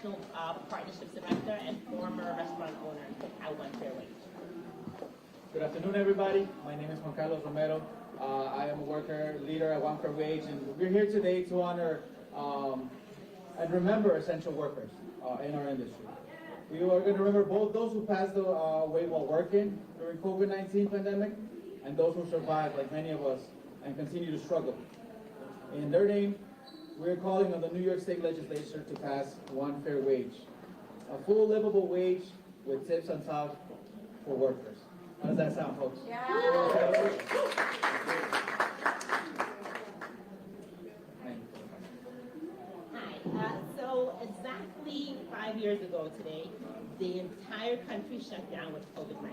International Partnerships Director and former restaurant owner at One Fair Wage. Good afternoon, everybody. My name is Juan Carlos Romero. I am a worker leader at One Fair Wage, and we're here today to honor and remember essential workers in our industry. We are going to remember both those who passed away while working during COVID-19 pandemic and those who survived, like many of us, and continue to struggle. In their name, we are calling on the New York State Legislature to pass One Fair Wage, a full livable wage with tips on top for workers. How does that sound, folks? Yeah. Hi. So exactly 5 years ago today, the entire country shut down with COVID-19.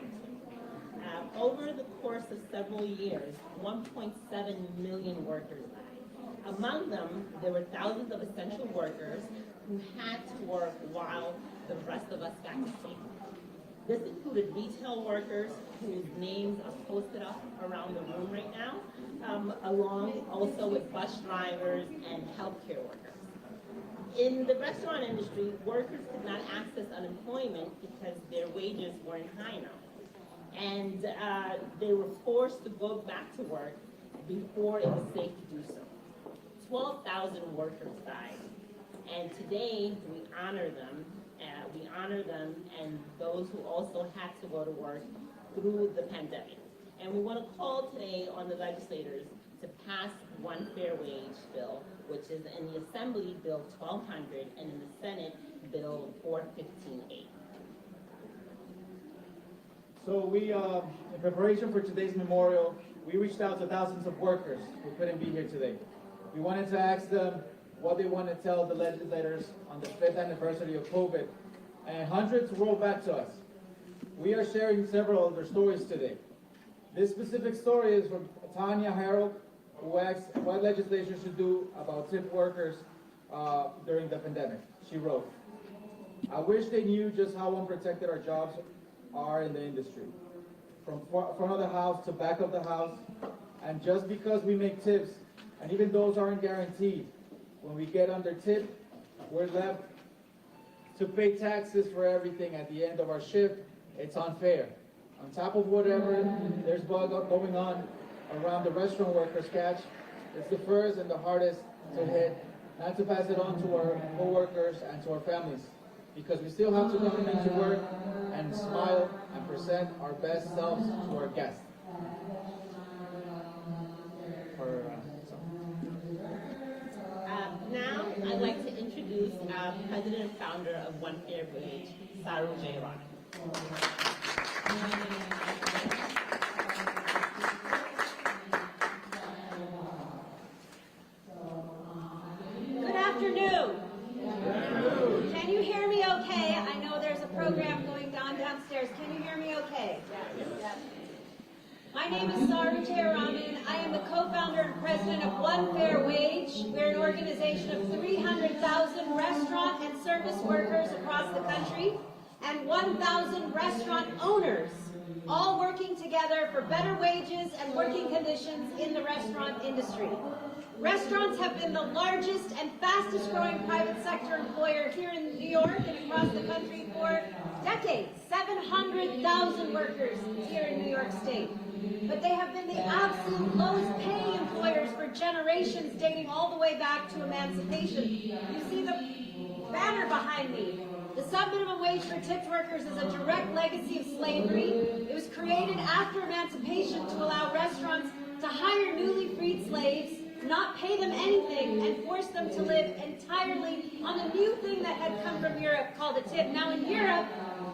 Over the course of several years, 1.7 million workers died. Among them, there were thousands of essential workers who had to work while the rest of us got to sleep. This included retail workers whose names are posted up around the room right now, along also with bus drivers and healthcare workers. In the restaurant industry, workers could not access unemployment because their wages weren't high enough. And they were forced to go back to work before it was safe to do so. 12,000 workers died. And today, we honor them. And those who also had to go to work through the pandemic. And we want to call today on the legislators to pass One Fair Wage bill, which is in the Assembly Bill 1200 and in the Senate Bill 415A. So we, in preparation for today's memorial, we reached out to thousands of workers who couldn't be here today. We wanted to ask them what they want to tell the legislators on the 5th anniversary of COVID, and hundreds wrote back to us. We are sharing several of their stories today. This specific story is from Tanya Harold, who asked what legislation should do about tip workers during the pandemic. She wrote, "I wish they knew just how unprotected our jobs are in the industry, from front of the house to back of the house, and just because we make tips, and even those aren't guaranteed, when we get under tip, we're left to pay taxes for everything at the end of our shift. It's unfair. On top of whatever there's going on around the restaurant workers catch, it's the first and the hardest to hit, not to pass it on to our co-workers and to our families, because we still have to come into work and smile and present our best selves to our guests." Now, I'd like to introduce President and founder of One Fair Wage, Saru Jayaraman. Good afternoon. Can you hear me okay? I know there's a program going on downstairs. Can you hear me okay? My name is Saru Jayaraman. I am the co-founder and president of One Fair Wage. We're an organization of 300,000 restaurant and service workers across the country and 1,000 restaurant owners, all working together for better wages and working conditions in the restaurant industry. Restaurants have been the largest and fastest growing private sector employer here in New York and across the country for decades. 700,000 workers here in New York State. But they have been the absolute lowest paying employers for generations, dating all the way back to emancipation. You see the banner behind me. The sub-minimum wage for tipped workers is a direct legacy of slavery. It was created after emancipation to allow restaurants to hire newly freed slaves, not pay them anything, and force them to live entirely on a new thing that had come from Europe called a tip. Now in Europe,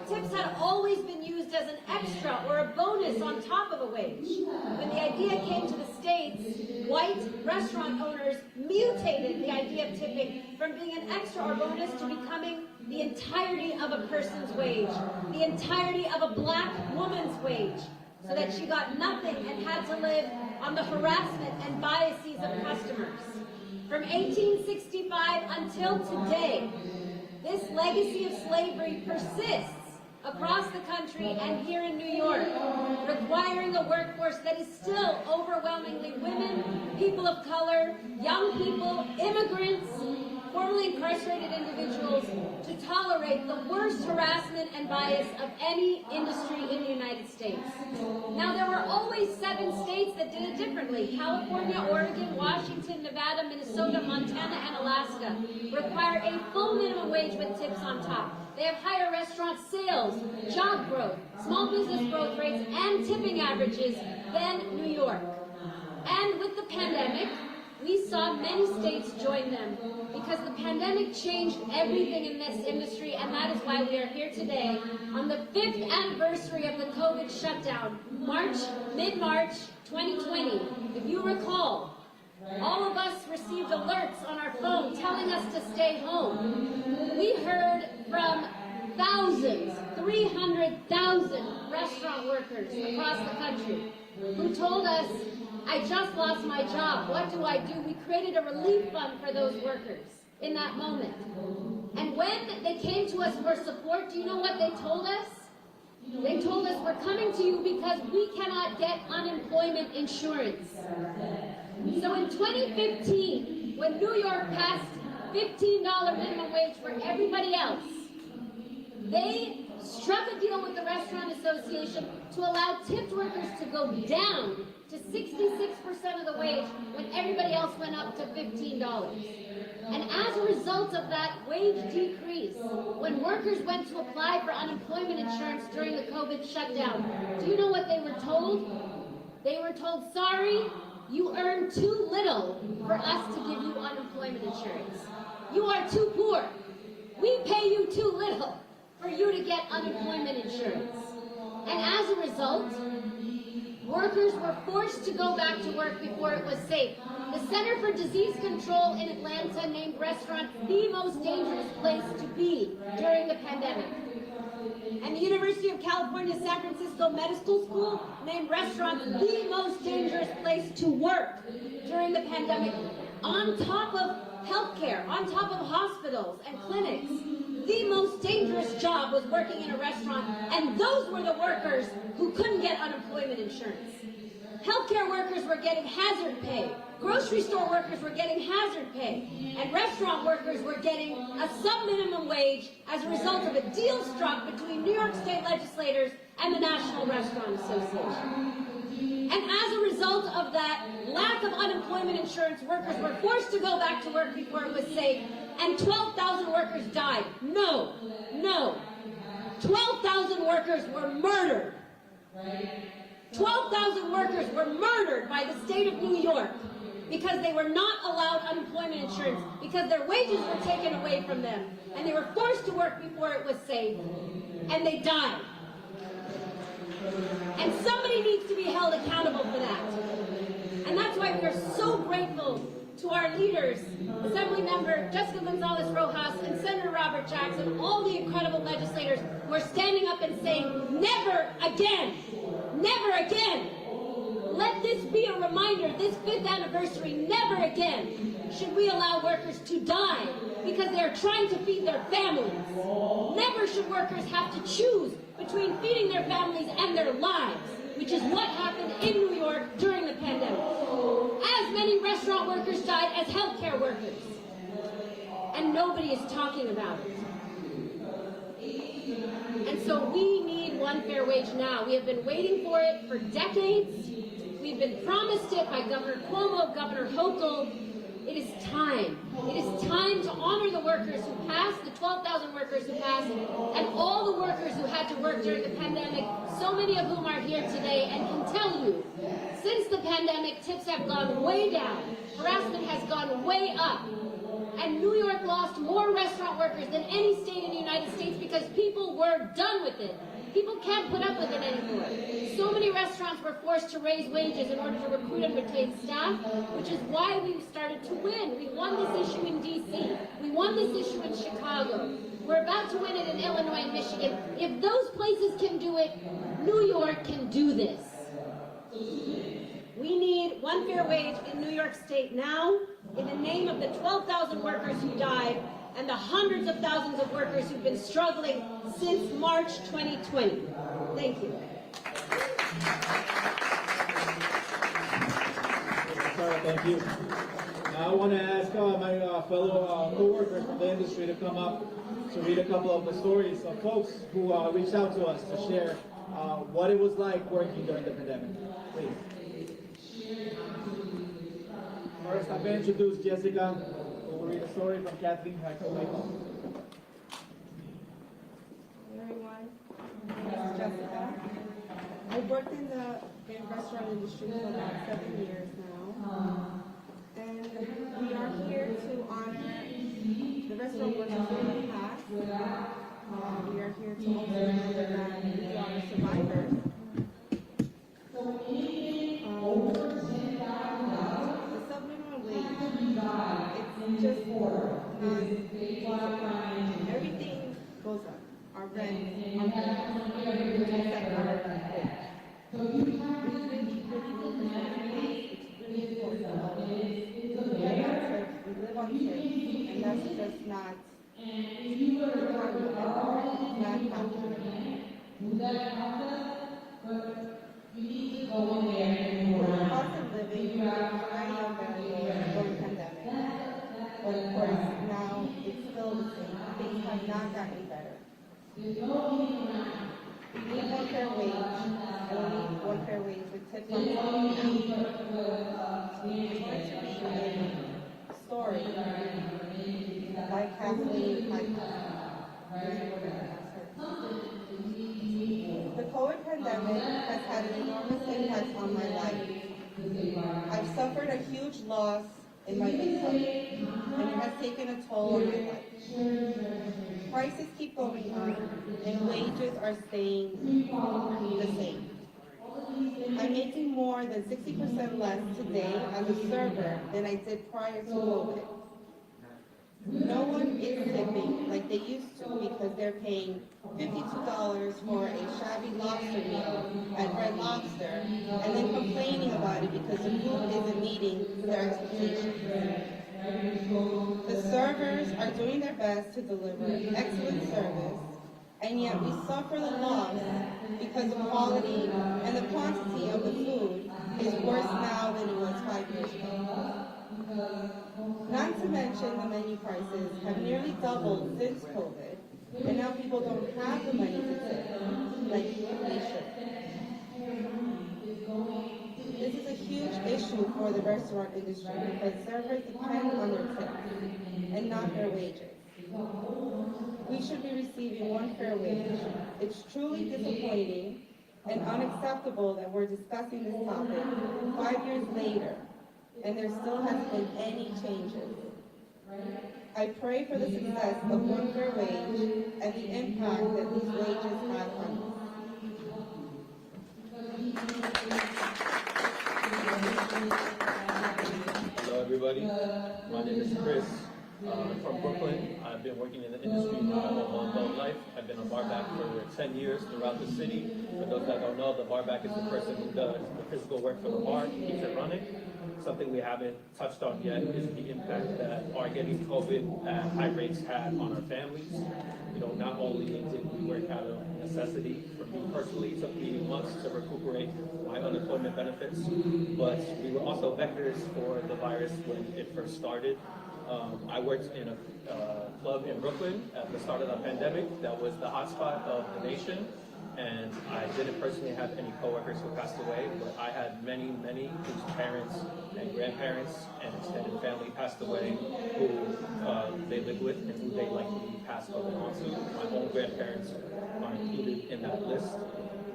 tips had always been used as an extra or a bonus on top of a wage. When the idea came to the States, white restaurant owners mutated the idea of tipping from being an extra or bonus to becoming the entirety of a person's wage, the entirety of a black woman's wage, so that she got nothing and had to live on the harassment and biases of customers. From 1865 until today, this legacy of slavery persists across the country and here in New York, requiring a workforce that is still overwhelmingly women, people of color, young people, immigrants, formerly incarcerated individuals to tolerate the worst harassment and bias of any industry in the United States. Now, there were always 7 states that did it differently. California, Oregon, Washington, Nevada, Minnesota, Montana, and Alaska require a full minimum wage with tips on top. They have higher restaurant sales, job growth, small business growth rates, and tipping averages than New York. And with the pandemic, we saw many states join them because the pandemic changed everything in this industry, and that is why we are here today on the 5th anniversary of the COVID shutdown, mid-March 2020. If you recall, all of us received alerts on our phone telling us to stay home. We heard from thousands, 300,000 restaurant workers across the country who told us, I just lost my job. What do I do? We created a relief fund for those workers in that moment. And when they came to us for support, do you know what they told us? They told us, we're coming to you because we cannot get unemployment insurance. So in 2015, when New York passed $15 minimum wage for everybody else, they struck a deal with the Restaurant Association to allow tipped workers to go down to 66% of the wage when everybody else went up to $15. And as a result of that wage decrease, when workers went to apply for unemployment insurance during the COVID shutdown, do you know what they were told? They were told, sorry, you earn too little for us to give you unemployment insurance. You are too poor. We pay you too little for you to get unemployment insurance. And as a result, workers were forced to go back to work before it was safe. The Center for Disease Control in Atlanta named restaurants the most dangerous place to be during the pandemic. And the University of California, San Francisco Medical School named restaurants the most dangerous place to work during the pandemic. On top of healthcare, on top of hospitals and clinics, the most dangerous job was working in a restaurant, and those were the workers who couldn't get unemployment insurance. Healthcare workers were getting hazard pay, grocery store workers were getting hazard pay, and restaurant workers were getting a sub-minimum wage as a result of a deal struck between New York State legislators and the National Restaurant Association. And as a result of that lack of unemployment insurance, workers were forced to go back to work before it was safe, and 12,000 workers died. No. 12,000 workers were murdered. 12,000 workers were murdered by the state of New York because they were not allowed unemployment insurance, because their wages were taken away from them, and they were forced to work before it was safe, and they died. And somebody needs to be held accountable for that. And that's why we're so grateful to our leaders, Assemblymember Jessica Gonzalez Rojas and Senator Robert Jackson, all the incredible legislators who are standing up and saying, never again, never again. Let this be a reminder, this 5th anniversary, never again should we allow workers to die because they are trying to feed their families. Never should workers have to choose between feeding their families and their lives, which is what happened in New York during the pandemic. As many restaurant workers died as healthcare workers. And nobody is talking about it. And so we need one fair wage now. We have been waiting for it for decades. We've been promised it by Governor Cuomo, Governor Hochul. It is time. It is time to honor the workers who passed, the 12,000 workers who passed, and all the workers who had to work during the pandemic, so many of whom are here today and can tell you, since the pandemic, tips have gone way down, harassment has gone way up, and New York lost more restaurant workers than any state in the United States because people were done with it. People can't put up with it anymore. So many restaurants were forced to raise wages in order to recruit and retain staff, which is why we started to win. We won this issue in D.C. We won this issue in Chicago. We're about to win it in Illinois and Michigan. If those places can do it, New York can do this. We need one fair wage in New York State now, in the name of the 12,000 workers who died and the hundreds of thousands of workers who've been struggling since March 2020. Thank you. Sarah, thank you. Now I want to ask my fellow co-workers from the industry to come up to read a couple of the stories of folks who reached out to us to share what it was like working during the pandemic. Please. First, I'm going to introduce Jessica, who will read a story from Kathleen Hackle-Maple. Everyone, my name is Jessica. I've worked in the restaurant industry for about 7 years now. And we are here to honor the restaurant workers in the past. We are here to also remember that we are survivors. The supplemental wage, it's just everything goes up. Our rent, our we live on tips, and that's just not cost of living is high during the pandemic, but of course now it's still the same. Things have not gotten better. We need one fair wage, and we need one fair wage with tips on top. It's going to be a story by Kathleen Hackle. The COVID pandemic has had an enormous impact on my life. I've suffered a huge loss in my income, and it has taken a toll on my life. Prices keep going up, and wages are staying the same. I'm making more than 60% less today as a server than I did prior to COVID. No one is tipping like they used to because they're paying $52 for a shabby lobster meal at Red Lobster and then complaining about it because the food isn't meeting their expectations. The servers are doing their best to deliver excellent service, and yet we suffer the loss because the quality and the quantity of the food is worse now than it was 5 years ago. Not to mention the menu prices have nearly doubled since COVID, and now people don't have the money to tip like they should. This is a huge issue for the restaurant industry because servers depend on their tips and not their wages. We should be receiving one fair wage. It's truly disappointing and unacceptable that we're discussing this topic 5 years later and there still hasn't been any changes. I pray for the success of one fair wage and the impact that these wages have on us. Hello everybody, my name is Chris. I'm from Brooklyn. I've been working in the industry my whole adult life. I've been a barback for 10 years throughout the city. For those that don't know, the barback is the person who does the physical work for the bar, keeps it running. Something we haven't touched on yet is the impact that our getting COVID at high rates had on our families. You know, not only did we work out of necessity, for me personally, it took me months to recuperate my unemployment benefits, but we were also vectors for the virus when it first started. I worked in a club in Brooklyn at the start of the pandemic. That was the hotspot of the nation. And I didn't personally have any coworkers who passed away, but I had many whose parents and grandparents and extended family passed away who they lived with and who they likely passed on to. My own grandparents are included in that list.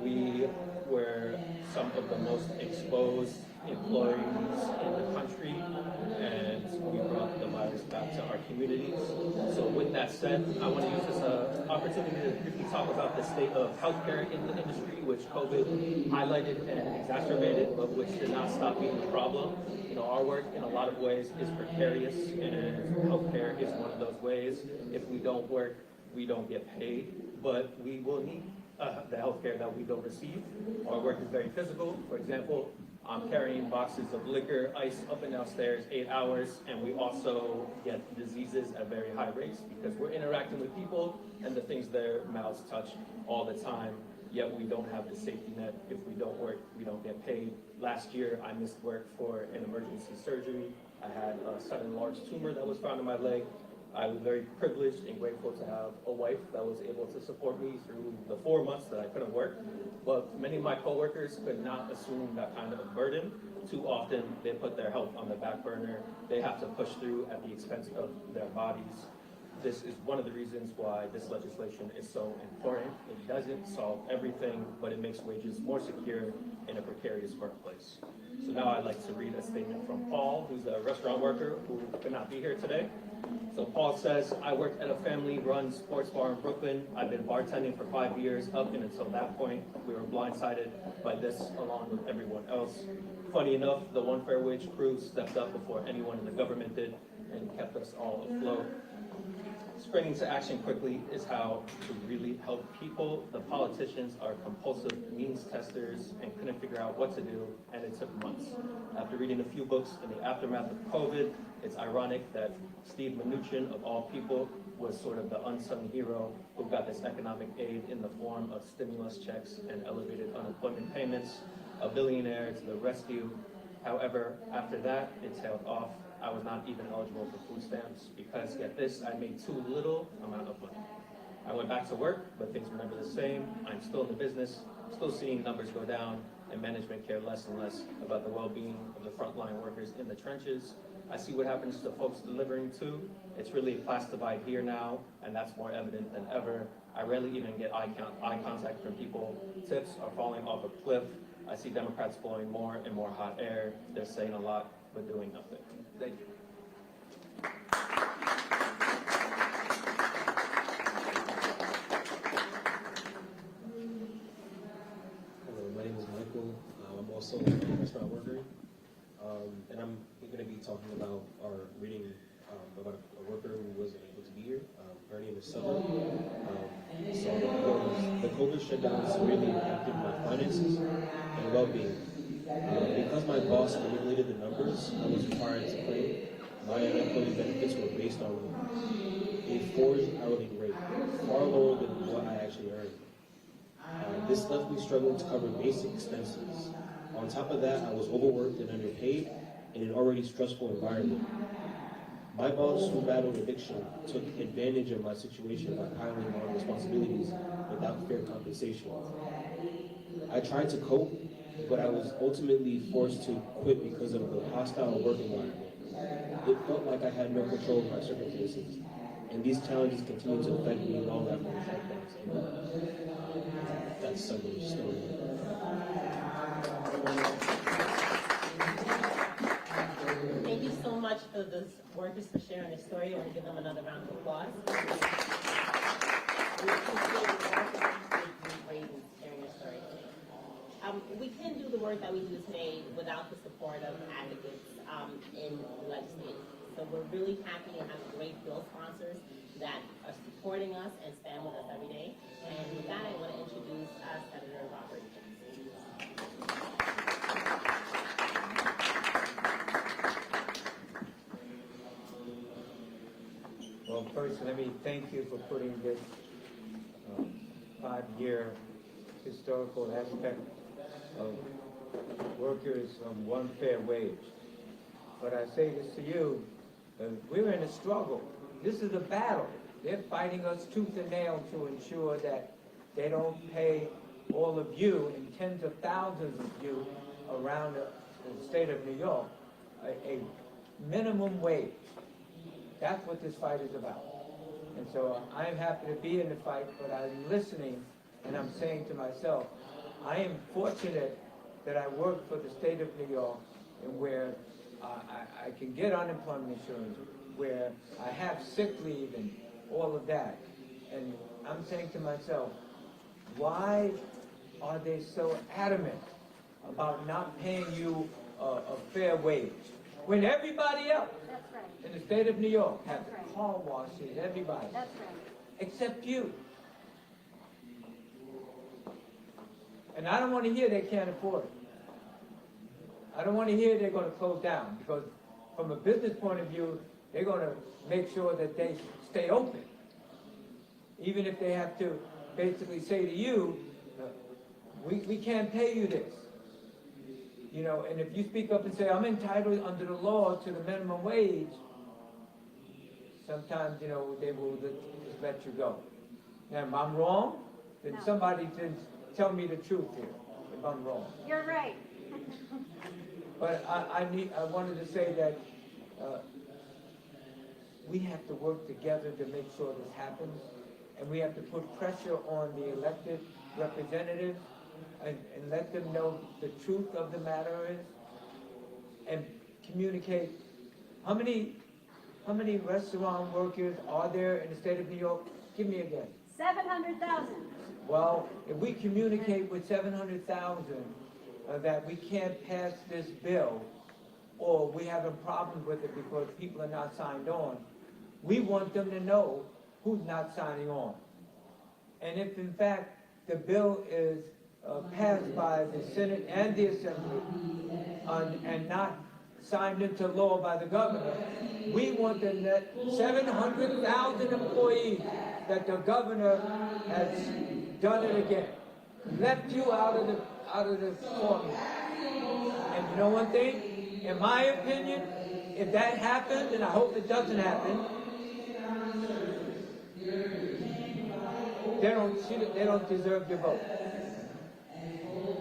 We were some of the most exposed employees in the country, and we brought the virus back to our communities. So with that said, I want to use this opportunity to briefly talk about the state of healthcare in the industry, which COVID highlighted and exacerbated, but which did not stop being a problem. You know, our work in a lot of ways is precarious, and healthcare is one of those ways. If we don't work, we don't get paid, but we will need the healthcare that we don't receive. Our work is very physical. For example, I'm carrying boxes of liquor, ice up and downstairs 8 hours, and we also get diseases at very high rates because we're interacting with people and the things their mouths touch all the time, yet we don't have the safety net. If we don't work, we don't get paid. Last year, I missed work for an emergency surgery I had a sudden large tumor that was found in my leg. I was very privileged and grateful to have a wife that was able to support me through the 4 months that I couldn't work. But many of my coworkers could not assume that kind of a burden. Too often, they put their health on the back burner. They have to push through at the expense of their bodies. This is one of the reasons why this legislation is so important. It doesn't solve everything, but it makes wages more secure in a precarious workplace. So now I'd like to read a statement from Paul, who's a restaurant worker who could not be here today. So Paul says, I worked at a family-run sports bar in Brooklyn. I've been bartending for 5 years. Up until that point, we were blindsided by this along with everyone else. Funny enough, the One Fair Wage crew stepped up before anyone in the government did and kept us all afloat. Springing to action quickly is how to really help people. The politicians are compulsive means testers and couldn't figure out what to do, and it took months. After reading a few books in the aftermath of COVID, it's ironic that Steve Mnuchin, of all people, was sort of the unsung hero who got this economic aid in the form of stimulus checks and elevated unemployment payments, a billionaire to the rescue. However, after that, it tailed off. I was not even eligible for food stamps because, get this, I made too little amount of money. I went back to work, but things were never the same. I'm still in the business, still seeing numbers go down, and management care less and less about the well-being of the frontline workers in the trenches. I see what happens to folks delivering too. It's really a class divide here now, and that's more evident than ever. I rarely even get eye contact from people. Tips are falling off a cliff. I see Democrats blowing more and more hot air. They're saying a lot, but doing nothing. Thank you. Hello, my name is Michael. I'm also a restaurant worker, and I'm going to be talking about our reading about a worker who wasn't able to be here. Her name is Summer. The COVID shutdown severely impacted my finances and well-being. Because my boss manipulated the numbers I was required to claim, my unemployment benefits were based on a forged hourly rate, far lower than what I actually earned. This left me struggling to cover basic expenses. On top of that, I was overworked and underpaid in an already stressful environment. My boss, who battled addiction, took advantage of my situation by piling on responsibilities without fair compensation. I tried to cope, but I was ultimately forced to quit because of the hostile work environment. It felt like I had no control of my circumstances, and these challenges continue to affect me long after the shutdowns. That's Summer's story. Thank you so much for the workers for sharing their story. I want to give them another round of applause. We appreciate the work and appreciate you sharing your story today. We can do the work that we do today without the support of advocates in the legislature. So we're really happy to have great bill sponsors that are supporting us and stand with us every day. And with that, I want to introduce Senator Robert Johnson. Well, first, let me thank you for putting this 5-year historical aspect of workers on one fair wage. But I say this to you, we're in a struggle. This is a battle. They're fighting us tooth and nail to ensure that they don't pay all of you and tens of thousands of you around the state of New York a minimum wage. That's what this fight is about. And so I'm happy to be in the fight, but I'm listening and I'm saying to myself, I am fortunate that I work for the state of New York and where I can get unemployment insurance, where I have sick leave and all of that. And I'm saying to myself, why are they so adamant about not paying you a fair wage? When everybody else in the state of New York has car washes, everybody, except you. And I don't want to hear they can't afford it. I don't want to hear they're going to close down, because from a business point of view, they're going to make sure that they stay open. Even if they have to basically say to you, we can't pay you this. You know, and if you speak up and say, I'm entitled under the law to the minimum wage, sometimes, you know, they will just let you go. Now, if I'm wrong, then No. somebody just tell me the truth here, if I'm wrong. You're right. But I wanted to say that we have to work together to make sure this happens, and we have to put pressure on the elected representatives and let them know the truth of the matter is, and communicate. How many restaurant workers are there in the state of New York? Give me again. 700,000. Well, if we communicate with 700,000 that we can't pass this bill, or we have a problem with it because people are not signed on, we want them to know who's not signing on. And if in fact the bill is passed by the Senate and the Assembly and not signed into law by the governor, we want to let 700,000 employees that the governor has done it again, left you out of the formula. And you know one thing? In my opinion, if that happens, and I hope it doesn't happen, they don't deserve your vote.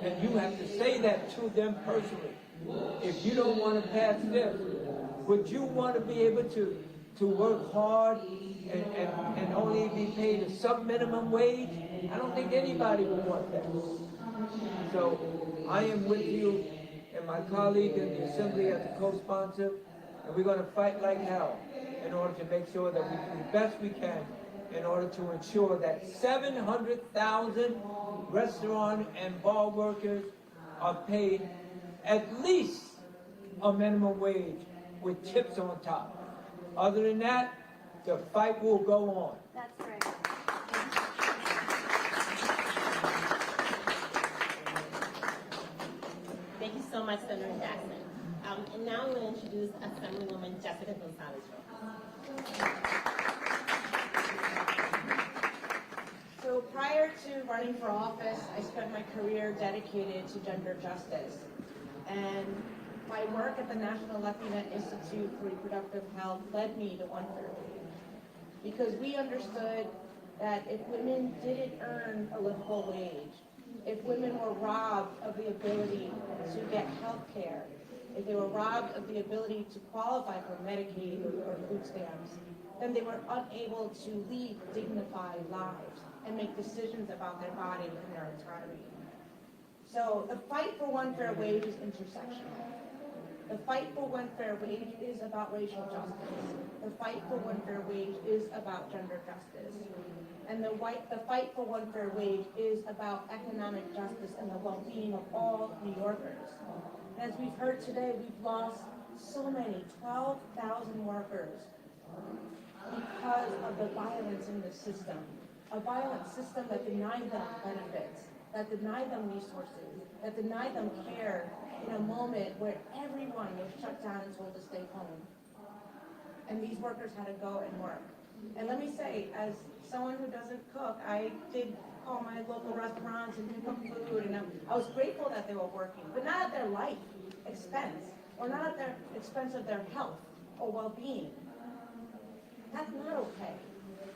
And you have to say that to them personally. If you don't want to pass this, would you want to be able to work hard and only be paid a sub-minimum wage? I don't think anybody would want that. So I am with you and my colleague in the Assembly as a co-sponsor, and we're going to fight like hell in order to make sure that we do the best we can in order to ensure that 700,000 restaurant and bar workers are paid at least a minimum wage with tips on top. Other than that, the fight will go on. That's right. Thank you so much, Senator Jackson. And now I'm going to introduce Assemblywoman Jessica Gonzalez. So prior to running for office, I spent my career dedicated to gender justice. And my work at the National Latina Institute for Reproductive Health led me to One Fair Wage. Because we understood that if women didn't earn a livable wage, if women were robbed of the ability to get health care, if they were robbed of the ability to qualify for Medicaid or food stamps, then they were unable to lead dignified lives and make decisions about their body and their autonomy. So the fight for one fair wage is intersectional. The fight for one fair wage is about racial justice. The fight for one fair wage is about gender justice. And the fight for one fair wage is about economic justice and the well-being of all New Yorkers. As we've heard today, we've lost so many, 12,000 workers because of the violence in the system. A violent system that denied them benefits, that denied them resources, that denied them care in a moment where everyone was shut down and told to stay home. And these workers had to go and work. And let me say, as someone who doesn't cook, I did call my local restaurants and pick up food, and I was grateful that they were working, but not at their life expense, or not at their expense of their health or well-being. That's not okay.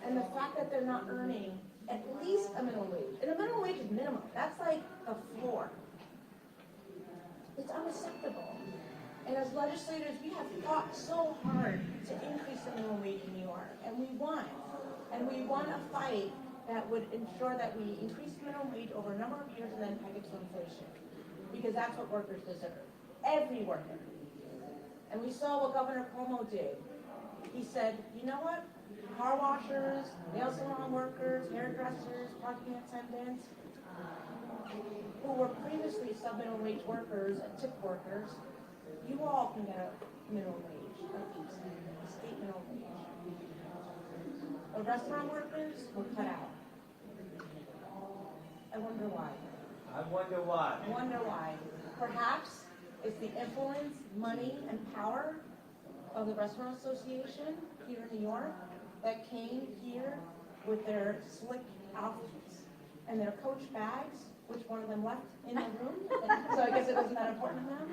And the fact that they're not earning at least a minimum wage, and a minimum wage is minimum, that's like a floor. It's unacceptable. And as legislators, we have fought so hard to increase the minimum wage in New York, and we won. And we won a fight that would ensure that we increase the minimum wage over a number of years and then peg it to inflation. Because that's what workers deserve. Every worker. And we saw what Governor Cuomo did. He said, you know what? Car washers, nail salon workers, hairdressers, parking attendants, who were previously sub-minimum wage workers and tip workers, you all can get a minimum wage, at least, a state minimum wage. The restaurant workers were cut out. I wonder why. I wonder why. I wonder why. Perhaps it's the influence, money, and power of the Restaurant Association here in New York that came here with their slick outfits and their Coach bags which one of them left in the room, so I guess it wasn't that important to them,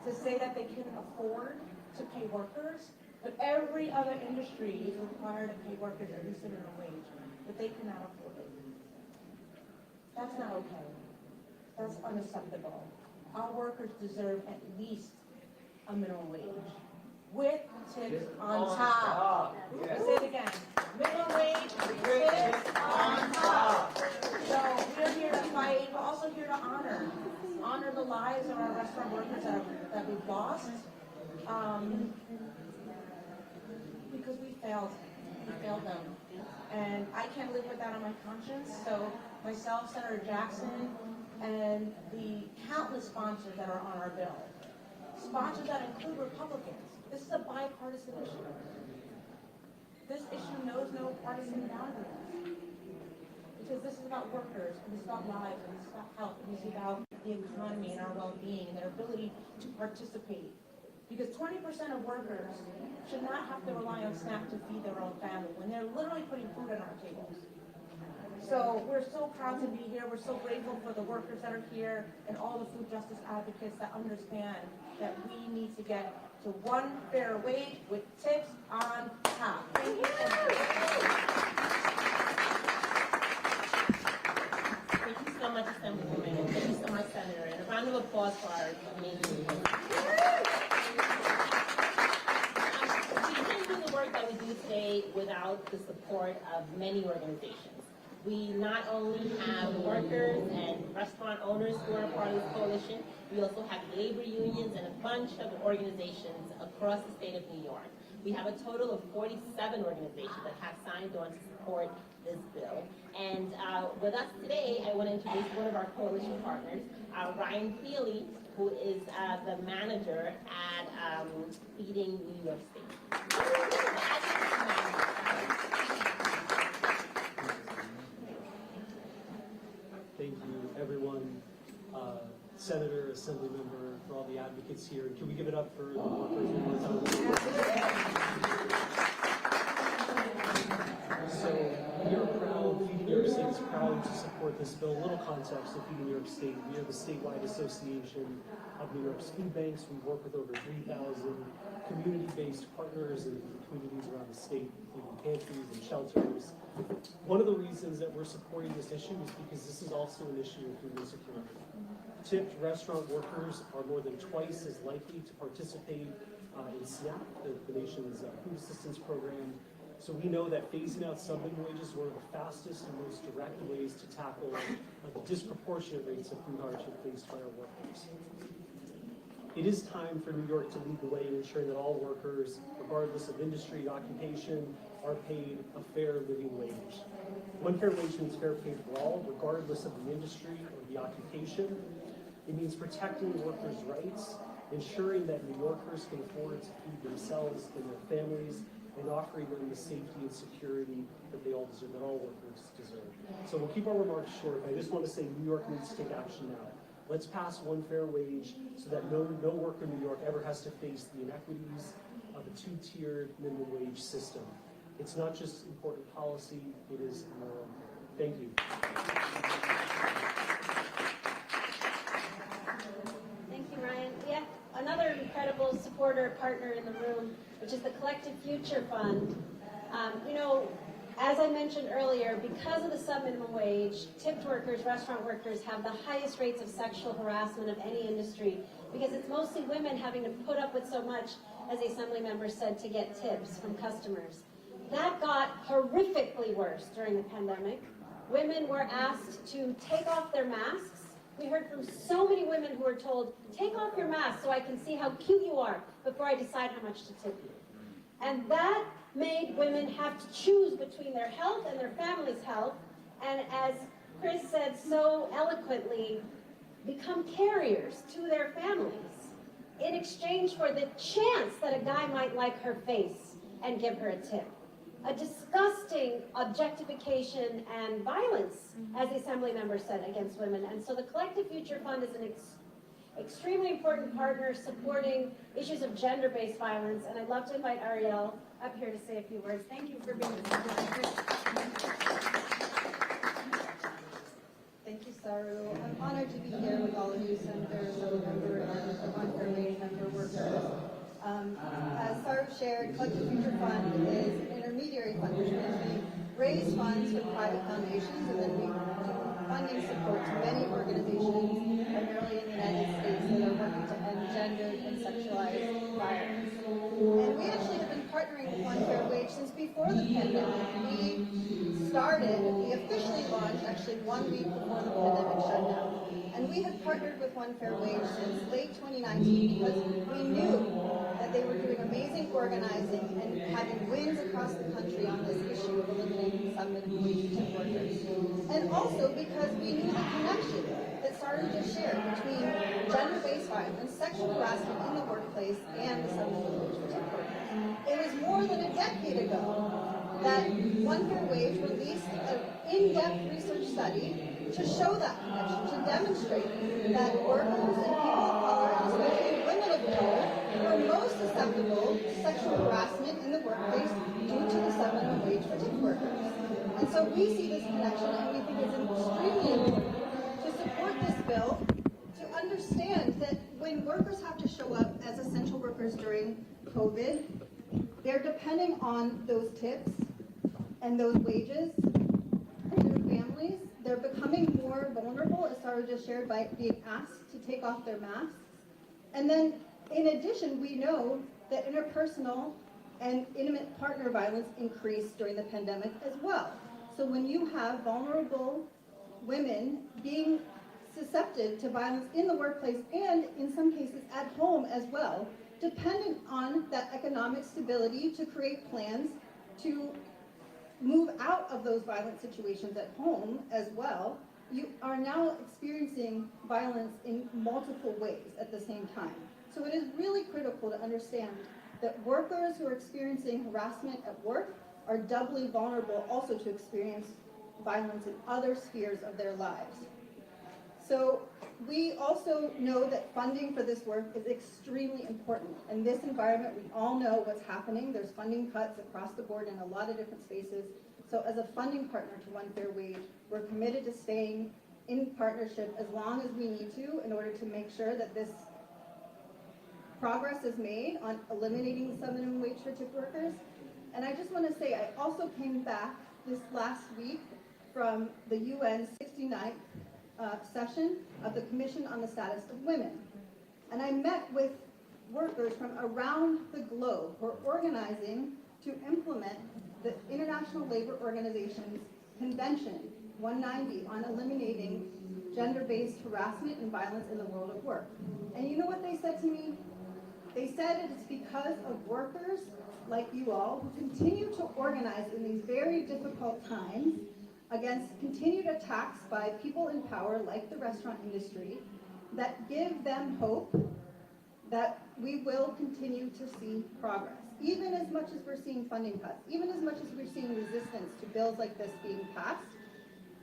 to say that they can afford to pay workers, but every other industry is required to pay workers at least a minimum wage, but they cannot afford it. That's not okay. That's unacceptable. Our workers deserve at least a minimum wage, with tips on top. Say it again. Minimum wage, tips on top. So we're here to fight, but also here to honor the lives of our restaurant workers that we've lost. Because we failed them. And I can't live with that on my conscience, so myself, Senator Jackson, and the countless sponsors that are on our bill. Sponsors that include Republicans. This is a bipartisan issue. This issue knows no partisan boundaries. Because this is about workers, and this is about lives, and this is about health, and this is about the economy and our well-being and their ability to participate. Because 20% of workers should not have to rely on SNAP to feed their own family when they're literally putting food on our tables. So we're so proud to be here. We're so grateful for the workers that are here and all the food justice advocates that understand that we need to get to one fair wage with tips on top. Thank you so much. Thank you so much, Assemblywoman. Thank you so much, Senator. And a round of applause for our amazing women. We didn't do the work that we do today without the support of many organizations. We not only have workers and restaurant owners who are a part of this coalition, we also have labor unions and a bunch of organizations across the state of New York. We have a total of 47 organizations that have signed on to support this bill. And with us today, I want to introduce one of our coalition partners, Ryan Feely, who is the manager at Feeding New York State. Thank you, everyone, Senator, Assembly Member, for all the advocates here. Can we give it up for the workers one more time? So we are proud, Feeding New York State is proud to support this bill. A little context of Feeding New York State. We are the statewide association of New York's food banks. We work with over 3,000 community-based partners in communities around the state, including pantries and shelters. One of the reasons that we're supporting this issue is because this is also an issue of food insecurity. Tipped restaurant workers are more than twice as likely to participate in SNAP, the nation's food assistance program. So we know that phasing out sub-living wages is one of the fastest and most direct ways to tackle the disproportionate rates of food hardship faced by our workers. It is time for New York to lead the way in ensuring that all workers, regardless of industry and occupation, are paid a fair living wage. One fair wage means fair pay for all, regardless of the industry or the occupation. It means protecting workers' rights, ensuring that New Yorkers can afford to feed themselves and their families, and offering them the safety and security that they all deserve, that all workers deserve. So we'll keep our remarks short. I just want to say New York needs to take action now. Let's pass one fair wage so that no worker in New York ever has to face the inequities of a two-tiered minimum wage system. It's not just important policy, it is moral. Thank you. Thank you, Ryan. Yeah, another incredible supporter, partner in the room, which is the Collective Future Fund. As I mentioned earlier, because of the sub-minimum wage, tipped workers, restaurant workers have the highest rates of sexual harassment of any industry, because it's mostly women having to put up with so much, as the Assembly member said, to get tips from customers. That got horrifically worse during the pandemic. Women were asked to take off their masks. We heard from so many women who were told, take off your mask so I can see how cute you are before I decide how much to tip you. And that made women have to choose between their health and their family's health, and as Chris said so eloquently, become carriers to their families in exchange for the chance that a guy might like her face and give her a tip. A disgusting objectification and violence, as the Assembly member said, against women. And so the Collective Future Fund is an extremely important partner supporting issues of gender-based violence. And I'd love to invite Ariel up here to say a few words. Thank you for being here. Thank you, Saru. Flood the Future Fund is an intermediary fund, which means we raise funds for private foundations and then we do funding support to many organizations, primarily in the United States, that are working to end gendered and sexualized violence. And we actually have been partnering with One Fair Wage since before the pandemic. We officially launched actually 1 week before the pandemic shut down. And we have partnered with One Fair Wage since late 2019 because we knew that they were doing amazing organizing and having wins across the country on this issue of eliminating sub-minimum wage temp workers. And also because we knew the connection that Sarah just shared between gender-based violence, sexual harassment in the workplace, and the sub-minimum wage for temp workers. It was more than a decade ago that One Fair Wage released an in-depth research study to show that connection, to demonstrate that workers and people of color, especially women of color, were most susceptible to sexual harassment in the workplace due to the sub-minimum wage for temp workers. And so we see this connection and we think it's extremely important to support this bill, to understand that when workers have to show up as essential workers during COVID, they're depending on those tips and those wages and their families. They're becoming more vulnerable, as Sarah just shared, by being asked to take off their masks. And then, in addition, we know that interpersonal and intimate partner violence increased during the pandemic as well. So when you have vulnerable women being susceptible to violence in the workplace and in some cases at home as well, dependent on that economic stability to create plans to move out of those violent situations at home as well, you are now experiencing violence in multiple ways at the same time. So it is really critical to understand that workers who are experiencing harassment at work are doubly vulnerable also to experience violence in other spheres of their lives. So we also know that funding for this work is extremely important. In this environment, we all know what's happening. There's funding cuts across the board in a lot of different spaces. So as a funding partner to One Fair Wage, we're committed to staying in partnership as long as we need to in order to make sure that this progress is made on eliminating the sub-minimum wage for tip workers. And I just want to say, I also came back this last week from the UN 69th session of the Commission on the Status of Women. And I met with workers from around the globe who are organizing to implement the International Labor Organization's Convention 190 on eliminating gender-based harassment and violence in the world of work. And you know what they said to me? They said it's because of workers like you all who continue to organize in these very difficult times against continued attacks by people in power like the restaurant industry that give them hope that we will continue to see progress. Even as much as we're seeing funding cuts, even as much as we're seeing resistance to bills like this being passed,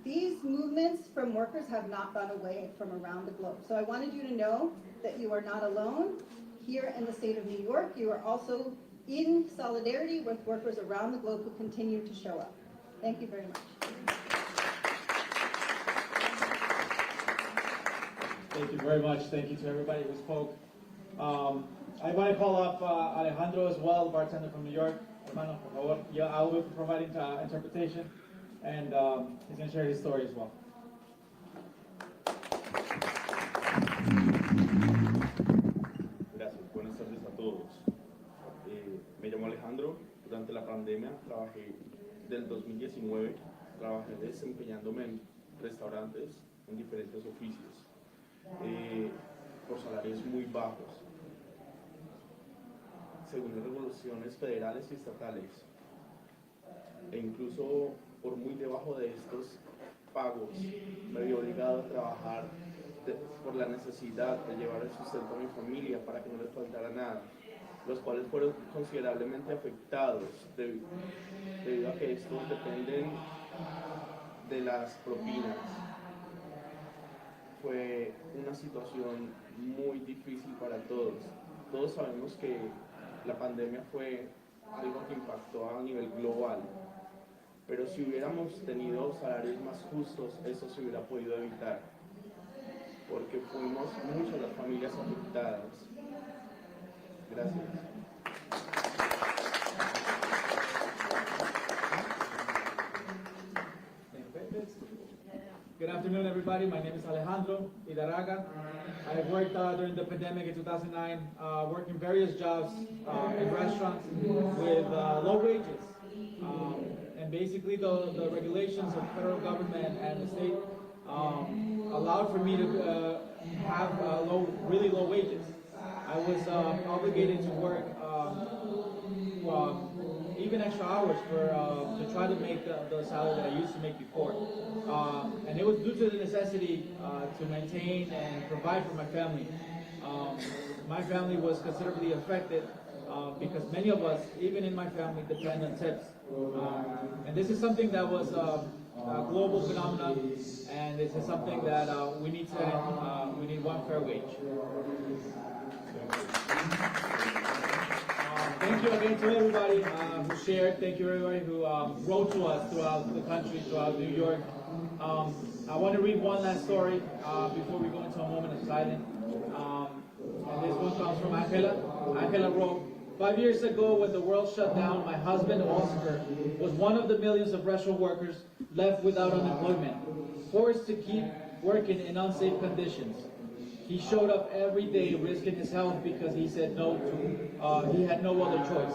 these movements from workers have not gone away from around the globe. So I wanted you to know that you are not alone. Here in the state of New York, you are also in solidarity with workers around the globe who continue to show up. Thank you very much. Thank you very much. Thank you to everybody who spoke. I want to call up Alejandro as well, bartender from New York. Hermano, por favor. Yeah, I will be providing interpretation, and he's going to share his story as well. Gracias, buenas tardes a todos. Me llamo Alejandro. Durante la pandemia trabajé del 2019, trabajé desempeñándome en restaurantes en diferentes oficios por salarios muy bajos, según las regulaciones federales y estatales, e incluso por muy debajo de estos pagos me vi obligado a trabajar por la necesidad de llevar el sustento a mi familia para que no les faltara nada, los cuales fueron considerablemente afectados debido a que estos dependen de las propinas. Fue una situación muy difícil para todos. Todos sabemos que la pandemia fue algo que impactó a nivel global, pero si hubiéramos tenido salarios más justos, eso se hubiera podido evitar, porque fuimos muchas las familias afectadas. Gracias. Good afternoon, everybody. My name is Alejandro Hidaraga. I worked during the pandemic in 2009, working various jobs in restaurants with low wages. And basically the regulations of the federal government and the state allowed for me to have really low wages. I was obligated to work even extra hours to try to make the salary that I used to make before. And it was due to the necessity to maintain and provide for my family. My family was considerably affected because many of us, even in my family, depend on tips. And this is something that was a global phenomenon, and this is something that we need to end. We need one fair wage. Thank you again to everybody who shared. Thank you everybody who wrote to us throughout the country, throughout New York. I want to read one last story before we go into a moment of silence. And this one comes from Angela. Angela wrote, 5 years ago when the world shut down, my husband Oscar was one of the millions of restaurant workers left without unemployment, forced to keep working in unsafe conditions. He showed up every day risking his health because he said no to, he had no other choice.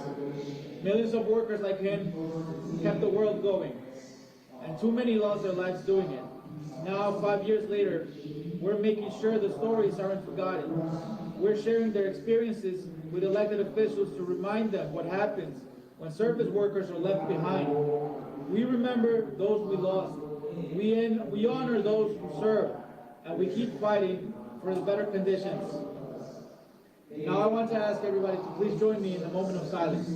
Millions of workers like him kept the world going, and too many lost their lives doing it. Now, 5 years later, we're making sure the stories aren't forgotten. We're sharing their experiences with elected officials to remind them what happens when service workers are left behind. We remember those we lost. We honor those who serve, and we keep fighting for the better conditions. Now I want to ask everybody to please join me in a moment of silence.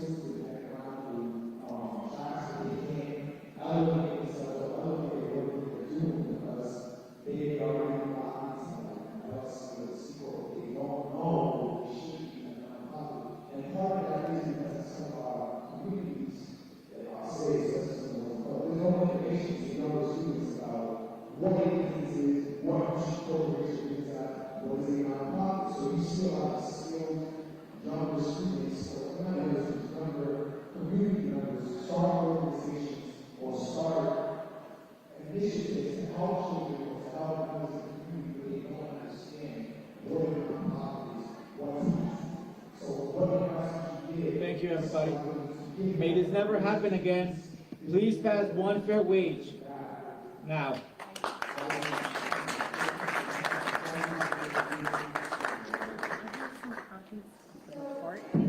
Thank you, everybody. May this never happen again. Please pass one fair wage now. Report.